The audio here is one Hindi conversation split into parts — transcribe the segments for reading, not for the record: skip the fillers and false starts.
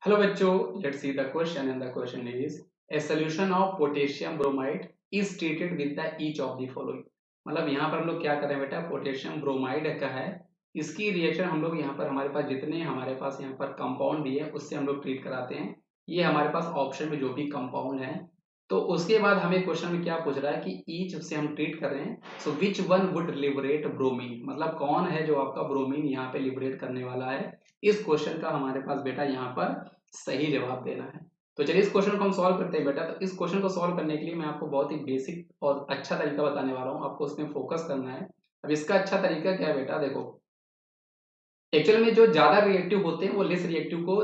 Hello बच्चों, let's see the question and the question is a solution of potassium bromide is treated with the each of the following। मतलब यहाँ पर हम लोग क्या कर रहे हैं बेटा, पोटेशियम ब्रोमाइड का है, इसकी रिएक्शन हम लोग यहाँ पर हमारे पास जितने हमारे पास यहाँ पर कंपाउंड दिए उससे हम लोग ट्रीट कराते हैं। ये हमारे पास ऑप्शन में जो भी कंपाउंड है, तो उसके बाद हमें क्वेश्चन में क्या पूछ रहा है कि ईच से हम ट्रीट कर रहे हैं, so which one would liberate bromine, मतलब कौन है जो आपका ब्रोमीन यहाँ पे लिबरेट करने वाला है। इस क्वेश्चन का हमारे पास बेटा यहाँ पर सही जवाब देना है। तो चलिए इस क्वेश्चन को हम सॉल्व करते हैं बेटा। तो इस क्वेश्चन को सॉल्व करने के लिए मैं आपको बहुत ही बेसिक और अच्छा तरीका बताने वाला हूँ, आपको उसमें फोकस करना है। अब इसका अच्छा तरीका क्या है बेटा, देखो एक्चुअल में जो ज्यादा रिएक्टिव होते हैं वो लेस रिएक्टिव को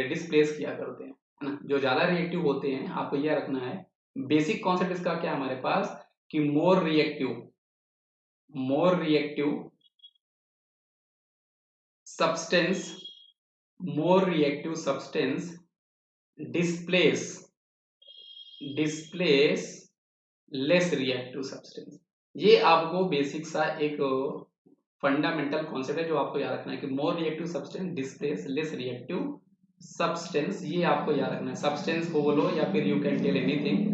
डिस्प्लेस किया करते हैं, है ना। जो ज्यादा रिएक्टिव होते हैं आपको यह रखना है, बेसिक कॉन्सेप्ट इसका क्या है हमारे पास कि more reactive substance displace less reactive substance. ये आपको बेसिक सा एक फंडामेंटल कॉन्सेप्ट है जो आपको याद रखना है कि more reactive substance displace less reactive substance. ये आपको याद रखना है, सब्सटेंस को बोलो या फिर यू कैन टेल एनीथिंग,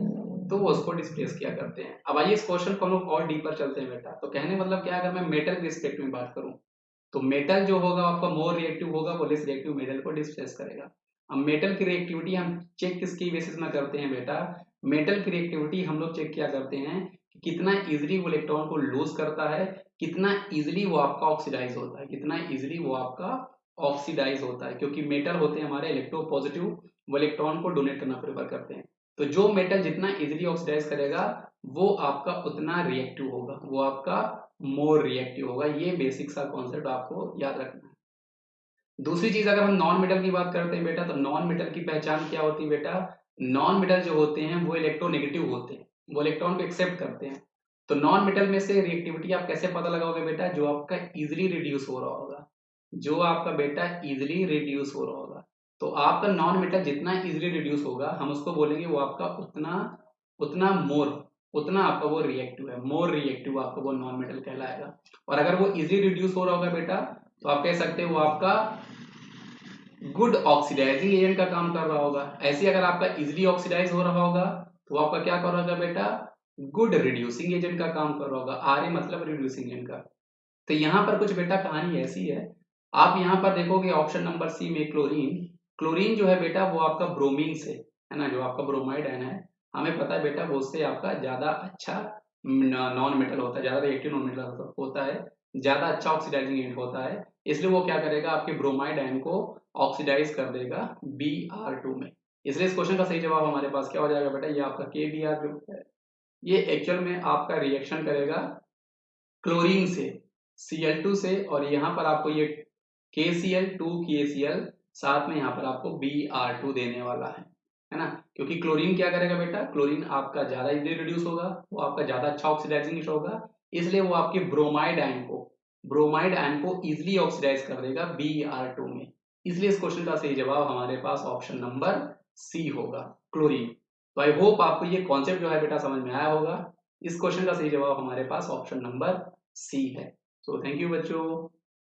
तो वो उसको डिस्प्लेस किया करते हैं। अब आइए इस क्वेश्चन को हम लोग और डीपर चलते हैं बेटा। तो कहने मतलब क्या, अगर मैं मेटल के रिस्पेक्ट में बात करूं तो मेटल जो होगा आपका मोर रिएक्टिव होगा, वो लेस रिएक्टिव मेटल को डिस्प्लेस करेगा। अब मेटल की रिएक्टिविटी हम चेक किसकी बेसिस में करते हैं बेटा, मेटल की रिएक्टिविटी हम लोग चेक क्या करते हैं कि कितना इजीली वो इलेक्ट्रॉन को लूज करता है, कितना इजीली वो आपका ऑक्सीडाइज होता है, कितना इजीली वो आपका ऑक्सीडाइज होता है। क्योंकि मेटल होते हैं हमारे इलेक्ट्रोपॉजिटिव, वो इलेक्ट्रॉन को डोनेट करना प्रेफर करते हैं। तो जो मेटल जितना इजीली ऑक्सीडाइज करेगा वो आपका उतना रिएक्टिव होगा, वो आपका मोर रिएक्टिव होगा। ये बेसिक सा कॉन्सेप्ट आपको याद रखना है। दूसरी चीज अगर हम नॉन मेटल की बात करते हैं बेटा, तो नॉन मेटल की पहचान क्या होती है बेटा, नॉन मेटल जो होते हैं वो इलेक्ट्रोनेगेटिव होते हैं, वो इलेक्ट्रॉन को एक्सेप्ट करते हैं। तो नॉन मेटल में से रिएक्टिविटी आप कैसे पता लगाओगे बेटा, जो आपका इजिली रिड्यूस हो रहा होगा, जो आपका बेटा इजिली रिड्यूस हो रहा होगा। तो आपका नॉन मेटल जितना इजिली रिड्यूस होगा हम उसको बोलेंगे वो आपका उतना उतना मोर उतना आपका वो रिएक्टिव है, मोर रिएक्टिव आपका वो नॉन मेटल कहलाएगा। और अगर वो इजिली रिड्यूस हो रहा होगा बेटा तो आप कह सकते हो वो आपका गुड ऑक्सीडाइजिंग एजेंट का काम कर रहा होगा। ऐसे अगर आपका इजिली ऑक्सीडाइज हो रहा होगा तो आपका क्या कर रहा होगा बेटा, गुड रिड्यूसिंग एजेंट का काम कर रहा होगा। आर ए मतलब रिड्यूसिंग एजेंट का। तो यहाँ पर कुछ बेटा कहानी ऐसी है, आप यहाँ पर देखोगे ऑप्शन नंबर सी में क्लोरीन। क्लोरीन जो है बेटा वो आपका ब्रोमीन से, है ना, जो आपका ब्रोमाइड आयन है, हमें पता है बेटा वो उससे आपका ज्यादा अच्छा नॉन मेटल होता है, ज्यादा रिएक्टिव नॉन मेटल होता है, ज्यादा अच्छा ऑक्सीडाइजिंग एजेंट होता है। इसलिए वो क्या करेगा, आपके ब्रोमाइड आयन को ऑक्सीडाइज कर देगा Br2 में। इसलिए इस क्वेश्चन का सही जवाब हमारे पास क्या हो जाएगा बेटा, ये आपका KBr जो है ये एक्चुअल में आपका रिएक्शन करेगा क्लोरीन से, Cl2 से, और यहाँ पर आपको ये KCl2KCl साथ में यहाँ पर आपको Br2 देने वाला है ना। क्योंकि क्लोरीन क्या करेगा बेटा, क्लोरीन आपका ज्यादा इजीली रिड्यूस होगा, वो आपका ज्यादा अच्छा ऑक्सीडाइजिंग होगा, इसलिए वो आपके ब्रोमाइड आयन को इजिली ऑक्सीडाइज कर देगा Br2 में। इसलिए इस क्वेश्चन का सही जवाब हमारे पास ऑप्शन नंबर सी होगा, क्लोरीन। तो आई होप आपको ये कॉन्सेप्ट जो है बेटा समझ में आया होगा। इस क्वेश्चन का सही जवाब हमारे पास ऑप्शन नंबर सी है। सो थैंक यू बच्चों।